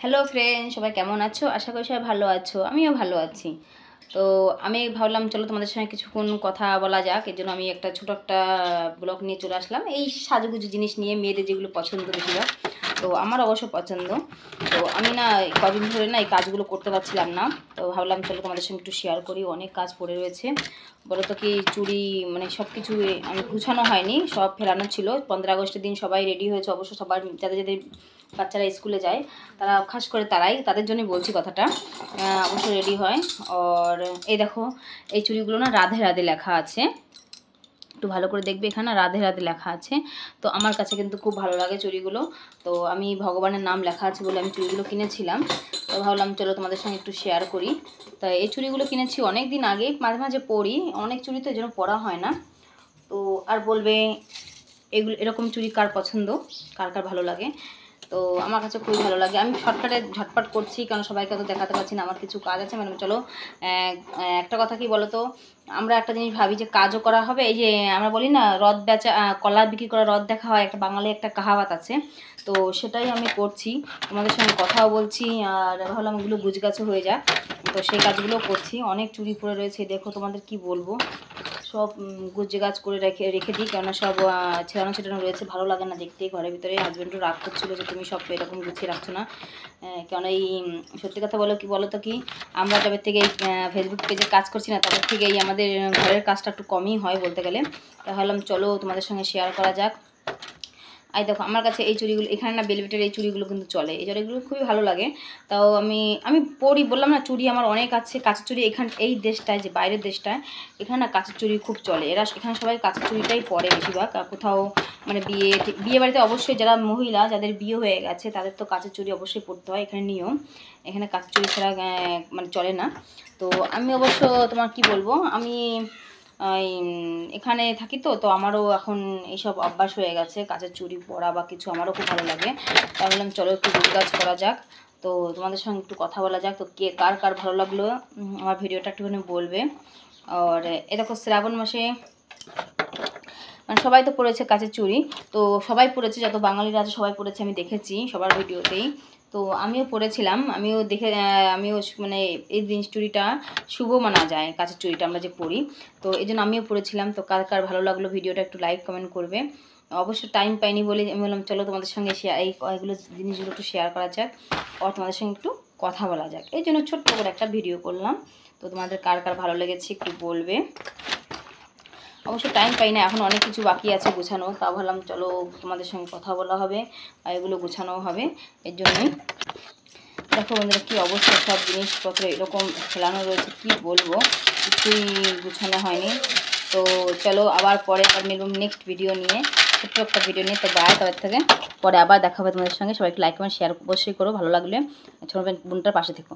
Hello friend, সবাই কেমন আছো? আশা করি সবাই ভালো আছো। আমিও ভালো আছি। তো আমি ভাবলাম চলো তোমাদের সঙ্গে কিছুক্ষণ কথা বলা যাক। এর জন্য আমি ছোট একটা ব্লগ নিয়ে চলে আসলাম। এই সাজুগুজু জিনিস নিয়ে, মেয়েদের যেগুলো পছন্দ বেশিরভাগ, তো আমার অবশ্য পছন্দ। তো আমি না কদিন ধরে না এই কাজগুলো করতে পারছিলাম না। তো ভাবলাম চলো তোমাদের সঙ্গে একটু শেয়ার করি। অনেক কাজ পড়ে রয়েছে। বলো তো কি, চুড়ি মানে সব কিছু আমি গুছানো হয়নি, সব ফেলানো ছিল। 15 আগস্টের দিন সবাই রেডি হয়েছে, অবশ্য সবার যাদের যাদের বাচ্চারা স্কুলে যায় তারা, খাস করে তাদের জন্যই বলছি কথাটা, অবশ্য রেডি হয়। আর এই দেখো, এই চুড়িগুলো না রাধে রাধে লেখা আছে। একটু ভালো করে দেখবে, এখানে রাধে রাধে লেখা আছে। তো আমার কাছে কিন্তু খুব ভালো লাগে চুড়িগুলো। তো আমি ভগবানের নাম লেখা আছে বলে আমি চুড়িগুলো কিনেছিলাম। তো ভাবলাম চলো তোমাদের সঙ্গে একটু শেয়ার করি। তো এই চুড়িগুলো কিনেছি অনেক দিন আগে, মাঝে মাঝে পরি, অনেক চুড়ি তো এই জন্য পরা হয় না। তো আর বলবে এগুলো, এরকম চুড়ি কার পছন্দ, কার কার ভালো লাগে। তো আমার কাছে খুবই ভালো লাগে। আমি শর্টকাটে ঝটপট করছি, কারণ সবাইকে তো দেখাতে পারছি না, আমার কিছু কাজ আছে। মানে চলো, একটা কথা কি বলো তো, আমরা একটা জিনিস ভাবি যে কাজও করা হবে। এই যে আমরা বলি না, রদ বেচা, কলা বিক্রি করা রদ দেখা হয়, একটা বাঙালি একটা কাহাওয়াত আছে। তো সেটাই আমি করছি, তোমাদের সঙ্গে কথাও বলছি, আর ভাবলাম ওগুলো গুছগাছও হয়ে যাক। তো সেই কাজগুলোও করছি। অনেক চুড়ি পরে রয়েছে, দেখো তোমাদের কি বলবো, সব গুজগাছ করে রেখে দিই, কেননা সব ছেড়ানো ছেটানো রয়েছে, ভালো লাগে না দেখতে। ঘরের ভিতরে হাজব্যান্ডও রাগ করছিলো যে তুমি সব এরকম গুছিয়ে রাখছো না। কেননা এই সত্যি কথা বলো তো কি, আমরা যবে থেকে এই ফেসবুক পেজে কাজ করছি না, তবে থেকে এই আমাদের ঘরের কাজটা একটু কমই হয় বলতে গেলে। তাহলে চলো তোমাদের সঙ্গে শেয়ার করা যাক। এই দেখো আমার কাছে এই চুড়িগুলো, এখানে না বেলভেটের এই চুড়িগুলো কিন্তু চলে, এই চুড়িগুলো খুবই ভালো লাগে। তাও আমি পরি, বললাম না চুড়ি আমার অনেক আছে। কাঁচের চুড়ি এই দেশটায়, যে বাইরের দেশটায়, এখানে না কাঁচের চুড়ি খুব চলে। এখানে সবাই কাঁচের চুড়িটাই পরে বেশিরভাগ। কোথাও মানে বিয়ে বাড়িতে অবশ্যই যারা মহিলা, যাদের বিয়ে হয়ে গেছে, তাদের তো কাঁচের চুড়ি অবশ্যই পরতে হয়, এখানে নিয়ম। এখানে কাঁচের চুড়ি ছাড়া মানে চলে না। তো আমি অবশ্য তোমার কি বলবো, আমি এখানে থাকি, তো আমারও এখন এইসব অভ্যাস হয়ে গেছে, কাচের চুড়ি পরা বা কিছু, আমারও খুব ভালো লাগে। তাই বললাম চলো একটু গুজগাছ করা যাক, তো তোমাদের সঙ্গে একটু কথা বলা যাক। তো কে কার কার ভালো লাগলো আমার ভিডিওটা একটুখানি বলবে। আর এ দেখো, শ্রাবণ মাসে মানে সবাই তো পড়েছে কাচের চুড়ি, তো সবাই পড়েছে, যত বাঙালিরা আছে সবাই পড়েছে, আমি দেখেছি সবার ভিডিওতেই। তো আমিও পড়েছিলাম, আমিও মানে এই জিনিস চুড়িটা শুভ মানা যায়, কাচের চুড়িটা আমরা যে পড়ি। তো এই জন্য আমিও পড়েছিলাম। তো কার কার ভালো লাগলো ভিডিওটা একটু লাইক কমেন্ট করবে। অবশ্য টাইম পাইনি বলে আমি বললাম চলো তোমাদের সঙ্গে এইগুলো জিনিসগুলো একটু শেয়ার করা যাক, আর তোমাদের সঙ্গে একটু কথা বলা যাক। এই জন্য ছোট্ট করে একটা ভিডিও করলাম। তো তোমাদের কার কার ভালো লেগেছে একটু বলবে। অবশ্য টাইম পাই না, এখন অনেক কিছু বাকি আছে গোছানো। তা ভাবলাম চলো তোমাদের সঙ্গে কথা বলা হবে আর এগুলো গোছানোও হবে। এর জন্যই দেখো বন্ধুরা কী অবস্থা, সব জিনিসপত্র এরকম ফেলানো রয়েছে, কি বলবো, কিছুই গুছানো হয়নি। তো চলো আবার পরে মিলব নেক্সট ভিডিও নিয়ে, ছোট্ট একটা ভিডিও নিয়ে। তো বাই, তবে থেকে পরে আবার দেখা হবে তোমাদের সঙ্গে। সবাইকে লাইক কমেন্ট শেয়ার অবশ্যই করো, ভালো লাগলে ছোট বোনটার পাশে থেকো।